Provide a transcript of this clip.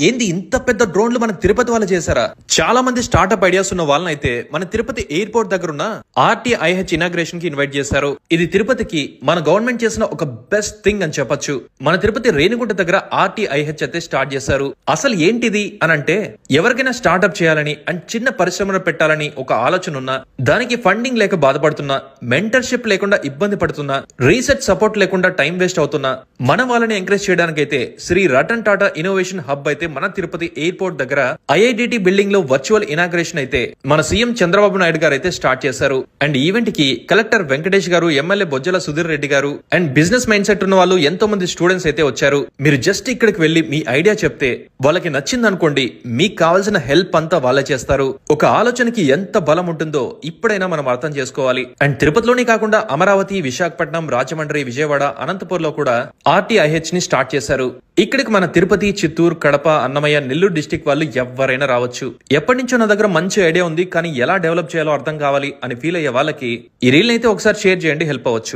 ఏంది ఇంత పెద్ద డ్రోన్లు మన తిరుపతి వాళ్ళు చేశారా? చాలా మంది స్టార్ట్అప్ ఐడియాస్ ఉన్న వాళ్ళని అయితే మన తిరుపతి ఎయిర్పోర్ట్ దగ్గర ఉన్న RTIH ఇనాగ్రేషన్ కి ఇన్వైట్ చేశారు. ఇది తిరుపతికి మన గవర్నమెంట్ చేసిన ఒక బెస్ట్ థింగ్ అని చెప్పొచ్చు. మన తిరుపతి రేణిగుంట దగ్గర RTIH అయితే స్టార్ట్ చేశారు. అసలు ఏంటిది అని అంటే, ఎవరికైనా స్టార్ట్అప్ చేయాలని అండ్ చిన్న పరిశ్రమను పెట్టాలని ఒక ఆలోచన ఉన్నా, దానికి ఫండింగ్ లేక బాధపడుతున్నా, మెంటర్షిప్ లేకుండా ఇబ్బంది పడుతున్నా, రీసెర్చ్ సపోర్ట్ లేకుండా టైం వేస్ట్ అవుతున్నా, మన వాళ్ళని ఎంకరేజ్ చేయడానికి అయితే శ్రీ రతన్ టాటా ఇన్నోవేషన్ హబ్ అయితే మన తిరుపతి ఎయిర్పోర్ట్ దగ్గర IITT బిల్డింగ్ లో వర్చువల్ ఇనాగ్రేషన్ అయితే మన సీఎం చంద్రబాబు నాయుడు గారు అయితే స్టార్ట్ చేశారు. అండ్ ఈవెంట్ కి కలెక్టర్ వెంకటేష్ గారు, ఎమ్మెల్యే బొజ్జల సుధీర్ రెడ్డి గారు అండ్ బిజినెస్ మైండ్ సెట్ ఉన్న వాళ్ళు ఎంతో మంది స్టూడెంట్స్ అయితే వచ్చారు. మీరు జస్ట్ ఇక్కడికి వెళ్లి మీ ఐడియా చెప్తే వాళ్ళకి నచ్చింది అనుకోండి, మీకు కావాల్సిన హెల్ప్ అంతా వాళ్ళే చేస్తారు. ఒక ఆలోచనకి ఎంత బలం ఉంటుందో ఇప్పుడైనా మనం అర్థం చేసుకోవాలి. అండ్ తిరుపతిలోనే కాకుండా అమరావతి, విశాఖపట్నం, రాజమండ్రి, విజయవాడ, అనంతపూర్ లో కూడా RTIH ని స్టార్ట్ చేశారు. ఇక్కడికి మన తిరుపతి, చిత్తూరు, కడప, అన్నమయ్య, నెల్లూరు డిస్టిక్ వాళ్ళు ఎవరైనా రావచ్చు. ఎప్పటి నుంచో నా దగ్గర మంచి ఐడియా ఉంది, కానీ ఎలా డెవలప్ చేయాలో అర్థం కావాలి అని ఫీల్ అయ్యే వాళ్ళకి ఈ రీల్ అయితే ఒకసారి షేర్ చేయండి, హెల్ప్ అవ్వచ్చు.